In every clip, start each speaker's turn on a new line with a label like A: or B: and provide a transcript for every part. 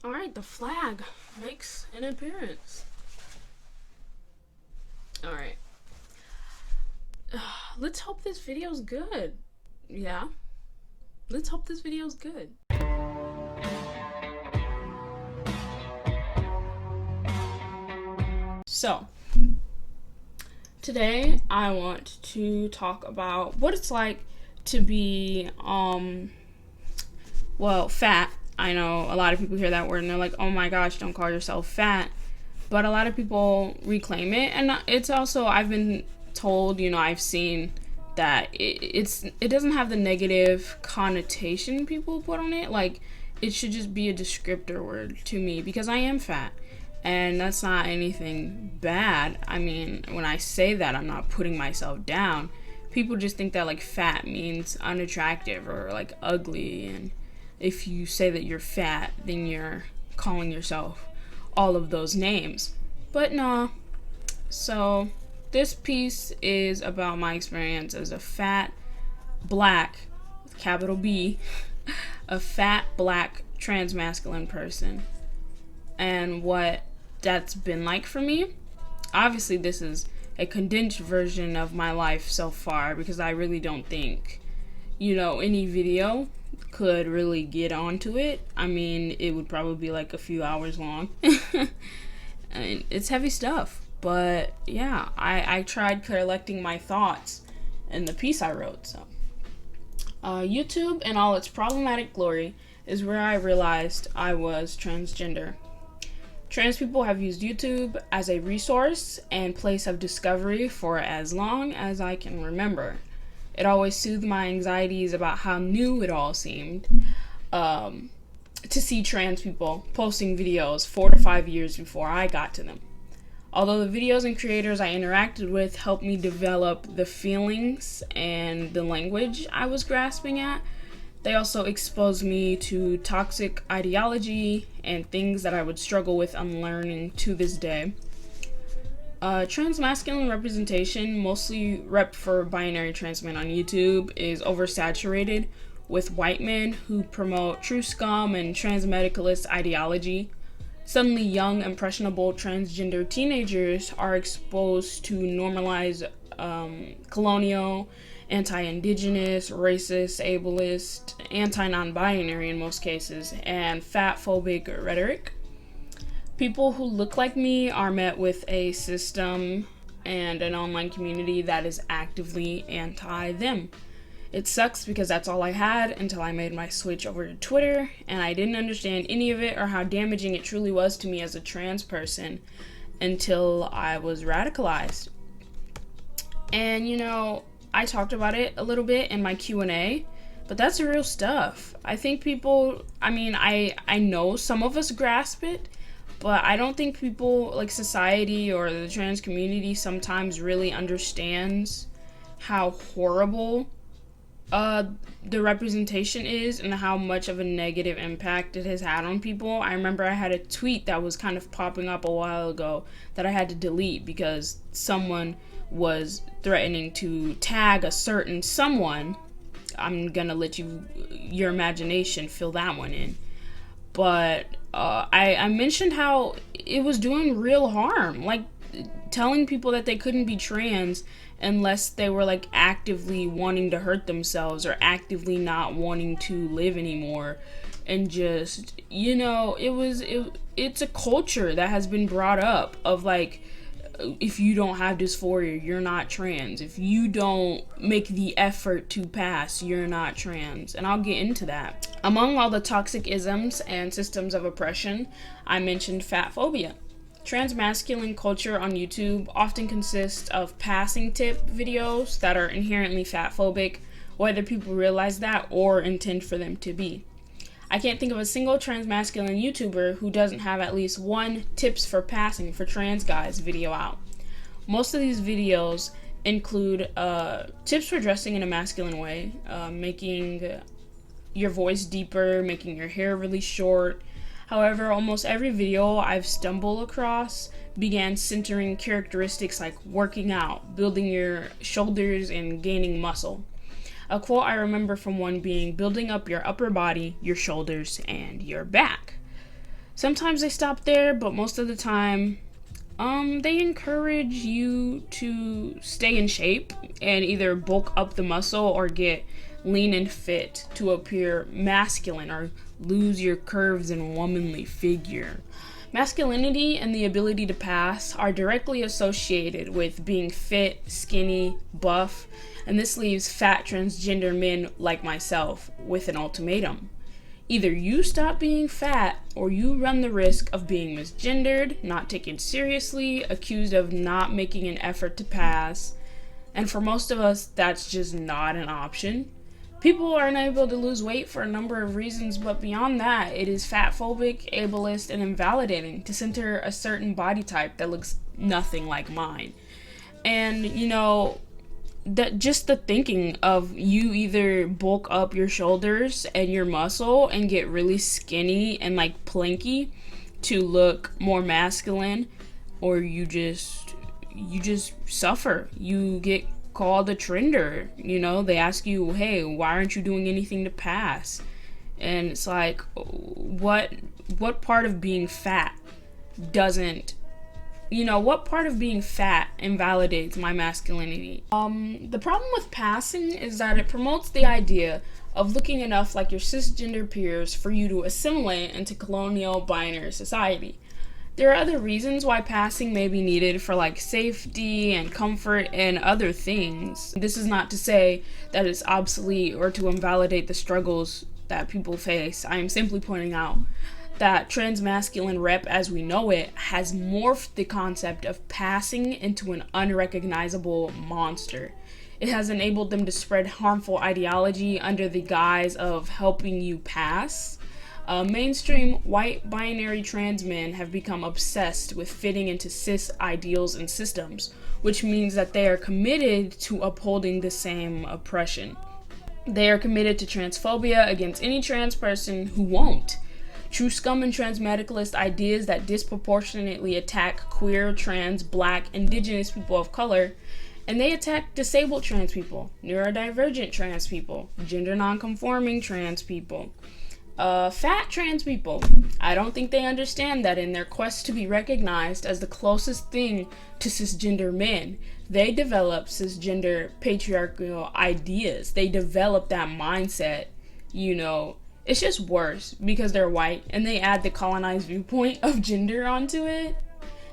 A: Alright, the flag makes an appearance. Alright. Let's hope this video's good. Yeah. Let's hope this video's good. So, today I want to talk about what it's like to be, fat. I know a lot of people hear that word and they're like, oh my gosh, don't call yourself fat. But a lot of people reclaim it. And it's also, I've been told, I've seen that it doesn't have the negative connotation people put on it. Like, it should just be a descriptor word to me because I am fat. And that's not anything bad. I mean, when I say that, I'm not putting myself down. People just think that, like, fat means unattractive or, like, ugly. And if you say that you're fat, then you're calling yourself all of those names. But no. So, this piece is about my experience as a fat, black, with capital B, a fat, black, transmasculine person. And what that's been like for me. Obviously, this is a condensed version of my life so far because I really don't think, any video could really get onto it. I mean, it would probably be like a few hours long. And it's heavy stuff. But yeah, I tried collecting my thoughts in the piece I wrote. So, YouTube in all its problematic glory is where I realized I was transgender. Trans people have used YouTube as a resource and place of discovery for as long as I can remember. It always soothed my anxieties about how new it all seemed to see trans people posting videos 4 to 5 years before I got to them. Although the videos and creators I interacted with helped me develop the feelings and the language I was grasping at, they also exposed me to toxic ideology and things that I would struggle with unlearning to this day. Transmasculine representation, mostly rep for binary trans men on YouTube, is oversaturated with white men who promote true scum and transmedicalist ideology. Suddenly, young, impressionable transgender teenagers are exposed to normalized colonial, anti-indigenous, racist, ableist, anti-non-binary in most cases, and fat-phobic rhetoric. People who look like me are met with a system and an online community that is actively anti-them. It sucks because that's all I had until I made my switch over to Twitter, and I didn't understand any of it or how damaging it truly was to me as a trans person until I was radicalized. And, I talked about it a little bit in my Q&A, but that's the real stuff. I think people, I know some of us grasp it, but I don't think people, like society or the trans community, sometimes really understands how horrible the representation is and how much of a negative impact it has had on people. I remember I had a tweet that was kind of popping up a while ago that I had to delete because someone was threatening to tag a certain someone. I'm gonna let your imagination fill that one in. But I mentioned how it was doing real harm, like telling people that they couldn't be trans unless they were like actively wanting to hurt themselves or actively not wanting to live anymore. And just, it's a culture that has been brought up of like, if you don't have dysphoria, you're not trans. If you don't make the effort to pass, you're not trans. And I'll get into that. Among all the toxic isms and systems of oppression, I mentioned fat phobia. Transmasculine culture on YouTube often consists of passing tip videos that are inherently fat phobic, whether people realize that or intend for them to be. I can't think of a single transmasculine YouTuber who doesn't have at least one tips for passing for trans guys video out. Most of these videos include tips for dressing in a masculine way, making your voice deeper, making your hair really short. However, almost every video I've stumbled across began centering characteristics like working out, building your shoulders, and gaining muscle. A quote I remember from one being, building up your upper body, your shoulders, and your back. Sometimes they stop there, but most of the time, they encourage you to stay in shape and either bulk up the muscle or get lean and fit to appear masculine or lose your curves and womanly figure. Masculinity and the ability to pass are directly associated with being fit, skinny, buff, and this leaves fat transgender men like myself with an ultimatum. Either you stop being fat or you run the risk of being misgendered, not taken seriously, accused of not making an effort to pass. And for most of us, that's just not an option. People are unable to lose weight for a number of reasons, but beyond that, it is fatphobic, ableist, and invalidating to center a certain body type that looks nothing like mine. And, that just the thinking of you either bulk up your shoulders and your muscle and get really skinny and like planky to look more masculine, or you just suffer. You get called a trender. They ask you, hey, why aren't you doing anything to pass? And it's like, what part of being fat doesn't what part of being fat invalidates my masculinity? The problem with passing is that it promotes the idea of looking enough like your cisgender peers for you to assimilate into colonial binary society. There are other reasons why passing may be needed for like safety and comfort and other things. This is not to say that it's obsolete or to invalidate the struggles that people face. I am simply pointing out that transmasculine rep as we know it has morphed the concept of passing into an unrecognizable monster. It has enabled them to spread harmful ideology under the guise of helping you pass. Mainstream white binary trans men have become obsessed with fitting into cis ideals and systems, which means that they are committed to upholding the same oppression. They are committed to transphobia against any trans person who won't. True scum and transmedicalist ideas that disproportionately attack queer, trans, black, indigenous people of color, and they attack disabled trans people, neurodivergent trans people, gender nonconforming trans people, fat trans people. I don't think they understand that in their quest to be recognized as the closest thing to cisgender men, they develop cisgender patriarchal ideas. They develop that mindset, It's just worse because they're white and they add the colonized viewpoint of gender onto it,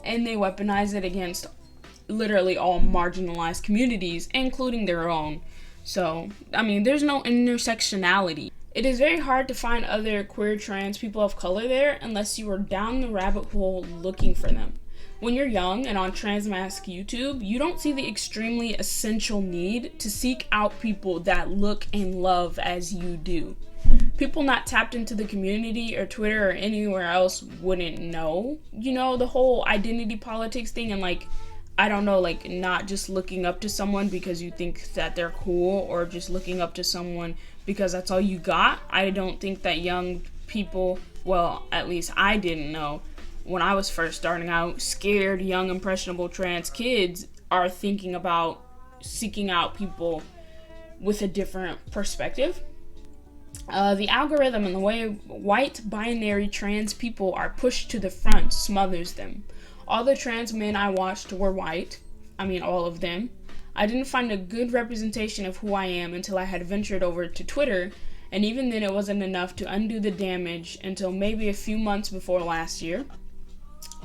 A: and they weaponize it against literally all marginalized communities, including their own. So, there's no intersectionality. It is very hard to find other queer trans people of color there unless you are down the rabbit hole looking for them. When you're young and on Transmasc YouTube, you don't see the extremely essential need to seek out people that look and love as you do. People not tapped into the community or Twitter or anywhere else wouldn't know. The whole identity politics thing and not just looking up to someone because you think that they're cool or just looking up to someone because that's all you got. I don't think that young people, well, at least I didn't know when I was first starting out, scared young impressionable trans kids are thinking about seeking out people with a different perspective. The algorithm and the way white binary trans people are pushed to the front smothers them. All the trans men I watched were white. All of them. I didn't find a good representation of who I am until I had ventured over to Twitter, and even then it wasn't enough to undo the damage until maybe a few months before last year.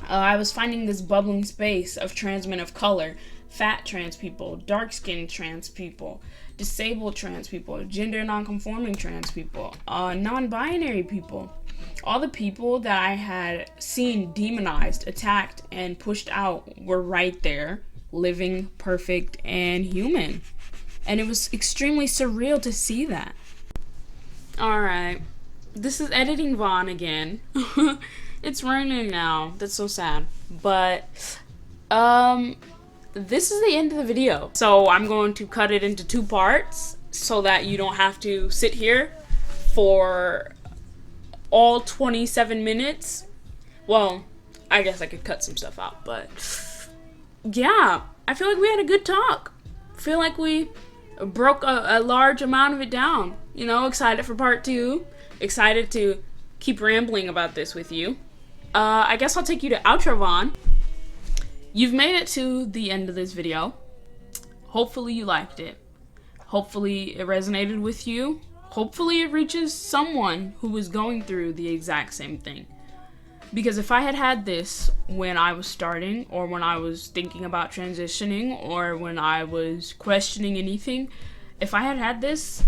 A: I was finding this bubbling space of trans men of color, fat trans people, dark-skinned trans people, disabled trans people, gender non-conforming trans people, non-binary people. All the people that I had seen demonized, attacked, and pushed out were right there, living, perfect, and human. And it was extremely surreal to see that. Alright, this is Editing Vaughn again. It's raining now. That's so sad. But, this is the end of the video. So I'm going to cut it into 2 parts so that you don't have to sit here for all 27 minutes. Well, I guess I could cut some stuff out, but yeah, I feel like we had a good talk. I feel like we broke a large amount of it down. Excited for part 2. Excited to keep rambling about this with you. I guess I'll take you to outro, Vaughn. You've made it to the end of this video. Hopefully you liked it. Hopefully it resonated with you. Hopefully it reaches someone who is going through the exact same thing. Because if I had had this when I was starting, or when I was thinking about transitioning, or when I was questioning anything, if I had had this,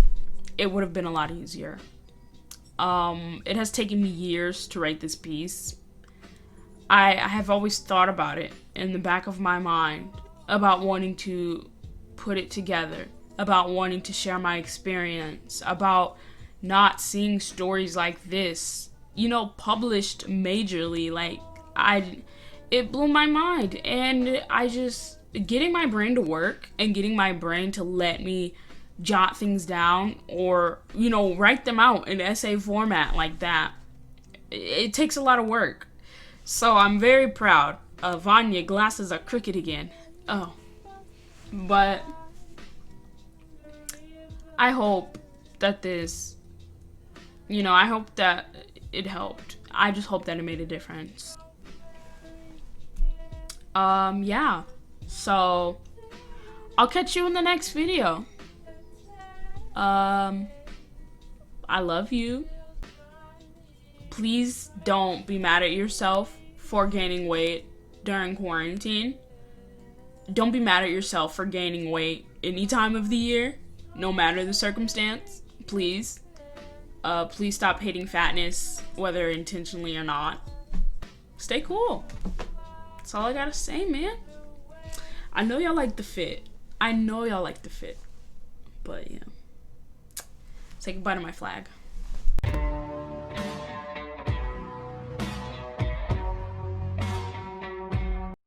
A: it would have been a lot easier. It has taken me years to write this piece. I have always thought about it in the back of my mind, about wanting to put it together, about wanting to share my experience, about not seeing stories like this, you know, published majorly. Like, it blew my mind. And getting my brain to work and getting my brain to let me jot things down, or, you know, write them out in essay format like that, it takes a lot of work. So I'm very proud of Vanya. Glasses are crooked again. Oh. But I hope that this, you know, I hope that it helped. I just hope that it made a difference. Yeah. So I'll catch you in the next video. I love you. Please don't be mad at yourself for gaining weight during quarantine. Don't be mad at yourself for gaining weight any time of the year, no matter the circumstance. Please. Please stop hating fatness, whether intentionally or not. Stay cool. That's all I gotta say, man. I know y'all like the fit. But yeah. Say goodbye to my flag.